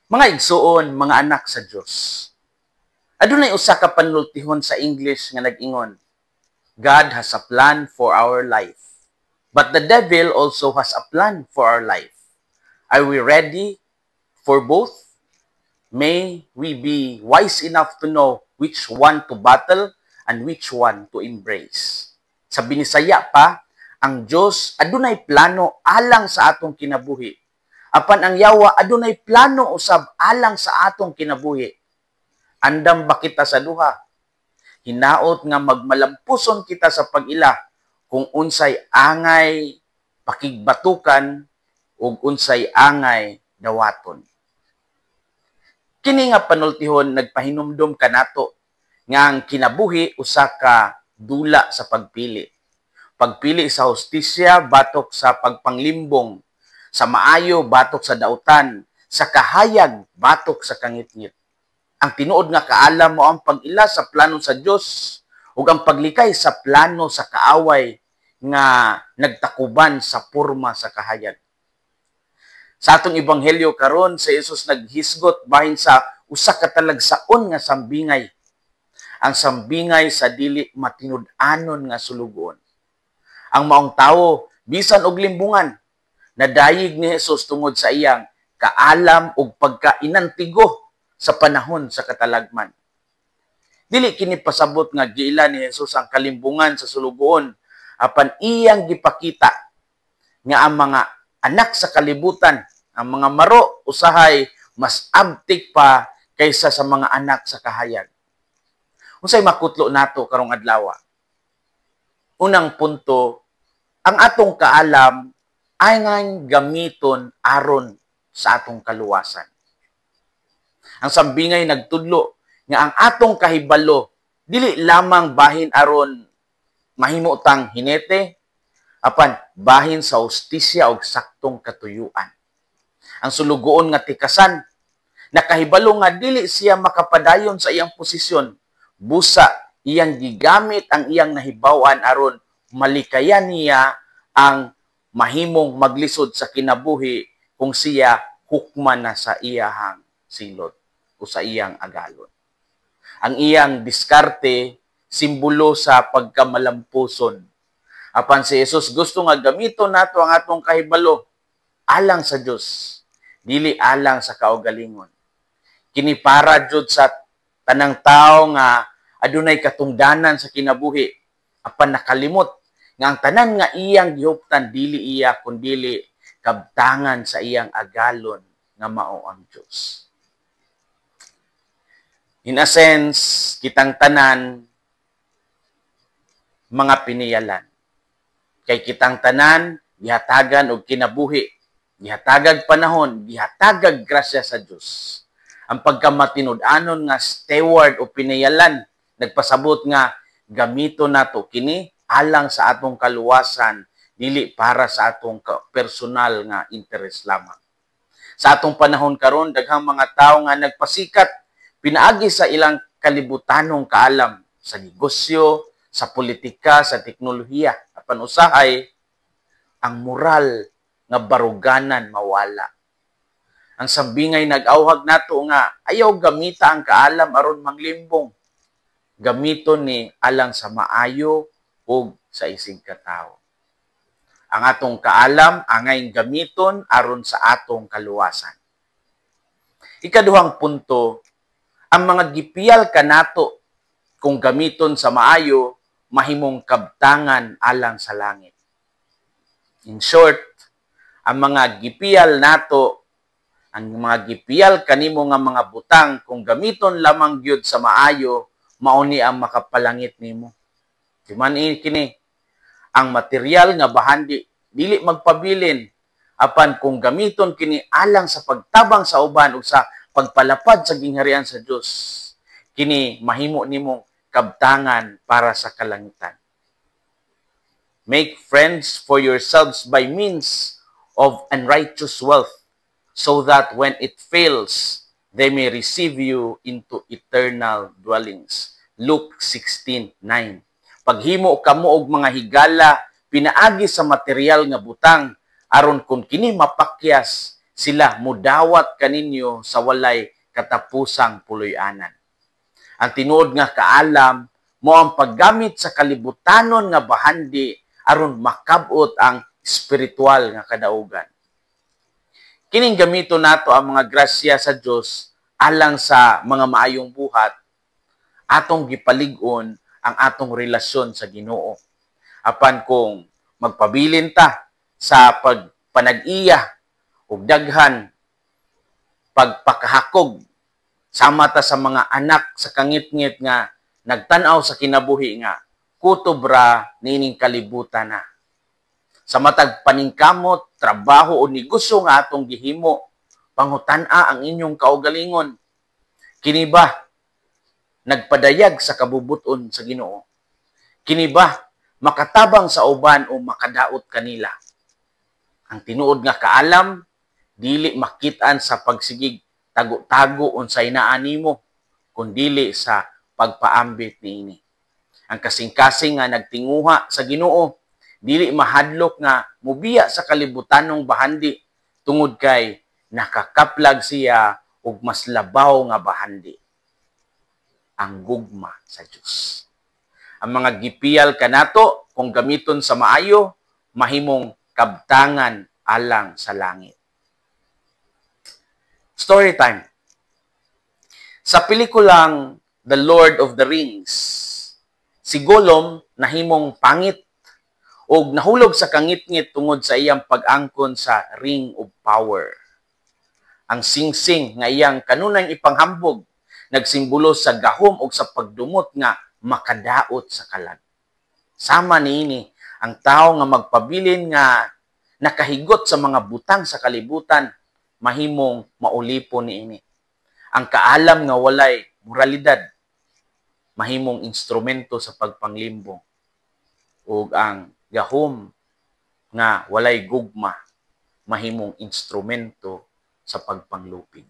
Mga igsuon, mga anak sa Dios. Adunay usa ka panultihon sa English nga nag-ingon, God has a plan for our life, but the devil also has a plan for our life. Are we ready for both? May we be wise enough to know which one to battle and which one to embrace. Sa Binisaya pa, ang Dios adunay plano alang sa atong kinabuhi. Apan ang Yawa adunay plano usab alang sa atong kinabuhi. Andam ba kita sa duha? Hinaot nga magmalampuson kita sa pag-ila kung unsay angay pakigbatukan ug unsay angay dawaton. Kini nga panultihon nagpahinumdom kanato nga ang kinabuhi usa ka dula sa pagpili. Pagpili sa hustisya batok sa pagpanglimbong, sa maayo batok sa dautan, sa kahayag batok sa kangitngit. Ang tinuod nga kaalam mo ang pag-ila sa plano sa Dios ug ang paglikay sa plano sa kaaway nga nagtakuban sa porma sa kahayag. Sa atong ebanghelyo karon si Jesus naghisgot bahin sa usa ka talagsaon nga sambingay. Ang sambingay sa dili matinud-anon nga sulugon. Ang maong tawo bisan og limbungan nadayig ni Jesus tungod sa iyang kaalam ug pagkainantigo sa panahon sa katalagman. Dili kini pasabot nga giila ni Jesus ang kalimbungan sa sulugoon, apan iyang gipakita nga ang mga anak sa kalibutan, ang mga maro usahay mas abtik pa kaysa sa mga anak sa kahayag. Unsay makutlo nato karong adlaw? Unang punto, ang atong kaalam ay nga gamiton aron sa atong kaluwasan. Ang sambingay nagtudlo nga ang atong kahibalo dili lamang bahin aron mahimo tang hinete, apan bahin sa hustisya ug saktong katuyuan. Ang sulugoon nga tikasan nakahibalo nga dili siya makapadayon sa iyang posisyon, busa iyang gigamit ang iyang nahibaw-an aron malikayan niya ang mahimong maglisod sa kinabuhi kung siya hukman na sa iyahang silot o sa iyang agalon. Ang iyang diskarte, simbolo sa pagkamalampuson. Apan si Jesus gusto nga gamiton nato ang atong kahibalo alang sa Dios, dili alang sa kaugalingon. Kini para jud sa tanang tawo nga adunay katungdanan sa kinabuhi, apan nakalimot nga ang tanan nga iyang gihuptan dili iya kundi kabtangan sa iyang agalon nga mao ang Dios. In a sense, kitang tanan mga piniyalan. Kay kitang tanan gihatagan og kinabuhi, gihatagag panahon, gihatagag grasya sa Dios. Ang pagkamatinud-anon nga steward o piniyalan nagpasabot nga gamito nato kini alang sa atong kaluwasan, dili para sa atong personal nga interes lamang. Sa atong panahon karon daghang mga tawo nga nagpasikat pinaagi sa ilang kalibutanong kaalam sa negosyo, sa politika, sa teknolohiya. Apan usahay ang moral nga baruganan mawala. Ang sambingay nag-awhag nato nga ayaw gamita ang kaalam aron manglimbong. Gamiton ni alang sa maayo ug sa isig katawo. Ang atong kaalam angay gamiton aron sa atong kaluwasan. Ikaduhang punto, ang mga gipiyal kanato kung gamiton sa maayo mahimong kabtangan alang sa langit. In short, ang mga gipiyal nato, ang mga gipiyal kanimo nga mga butang kung gamiton lamang gyud sa maayo, mao ni ang makapalangit nimo. Diman kini ang material nga bahandi dili magpabilin, apan kung gamiton kini alang sa pagtabang sa uban ug sa pagpalapad sa gingharian sa Dios, kini mahimo nimong kabtangan para sa kalangitan. Make friends for yourselves by means of unrighteous wealth, so that when it fails, they may receive you into eternal dwellings. Luke 16:9. Paghimo kamo og mga higala pinaagi sa material nga butang aron kung kini mapakyas sila mudawat kaninyo sa walay katapusang puloy-anan. Ang tinuod nga kaalam mo ang paggamit sa kalibutanon nga bahandi aron makabot ang espiritual nga kadaugan. Kining gamito nato ang mga grasya sa Dios alang sa mga maayong buhat, atong gipalig-on ang atong relasyon sa Ginoo. Apan kung magpabilin ta sa pagpanag-iya ug daghan pagpakahakog sama ta sa mga anak sa kangit-ngit nga nagtan-aw sa kinabuhi nga kutob ra nining kalibutan na. Sa matag paningkamot, trabaho o negosyo nga atong gihimo, pangutan-a ang inyong kaugalingon. Kini ba nagpadayag sa kabubuton sa Ginoo? Kini ba makatabang sa uban o makadaot kanila? Ang tinuod nga kaalam, dili makitaan sa pagsigig tago-tago unsay naa nimo, kundili sa pagpaambit niini. Ang kasing-kasing nga nagtinguha sa Ginoo, dili mahadlok nga mubiya sa kalibutanong bahandi tungod kay nakakaplag siya og mas labaw nga bahandi, ang gugma sa Dios. Ang mga gipiyal kanato kung gamiton sa maayo, mahimong kabtangan alang sa langit. Story time. Sa pelikulang The Lord of the Rings, si Gollum nahimong pangit o nahulog sa kangit-ngit tungod sa iyang pag-angkon sa Ring of Power. Ang singsing nga iyang kanunay ipanghambog, nagsimbolo sa gahom o sa pagdumot nga makadaot sa kalag. Sama niini ang tao nga magpabilin nga nakahigot sa mga butang sa kalibutan, mahimong maulipon niini. Ang kaalam nga walay moralidad, mahimong instrumento sa pagpanglimbong. Ug ang gahom nga walay gugma, mahimong instrumento sa pagpanglupig.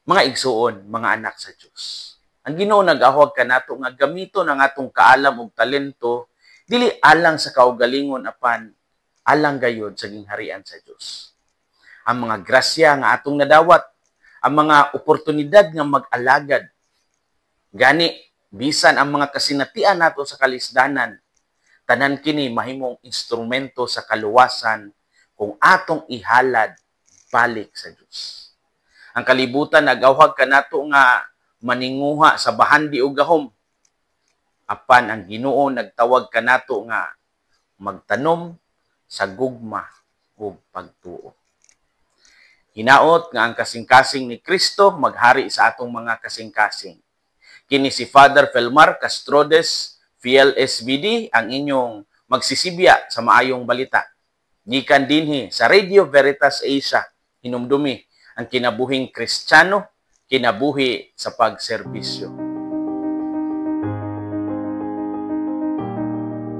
Mga igsuon, mga anak sa Dios, ang Ginoo nag-ahog kanato nga gamiton ang atong kaalam ug talento dili alang sa kaugalingon apan alang gayud sa gingharian sa Dios. Ang mga grasya nga atong nadawat, ang mga oportunidad nga mag-alagad, gani bisan ang mga kasinatian nato sa kalisdanan, tanan kini mahimong instrumento sa kaluwasan kung atong ihalad balik sa Dios. Ang kalibutan nagawhag kanato nga maninguha sa bahandi ug gahom. Apan ang Ginoo nagtawag kanato nga magtanom sa gugma ug pagtuo. Hinaot nga ang kasing-kasing ni Kristo maghari sa atong mga kasing-kasing. Kini si Father Felmar Castrodes, Fiel SBD, ang inyong magsisibya sa maayong balita. Gikan dinhi sa Radio Veritas Asia, hinumdumi ang kinabuhing Kristiyano, kinabuhi sa pagserbisyo.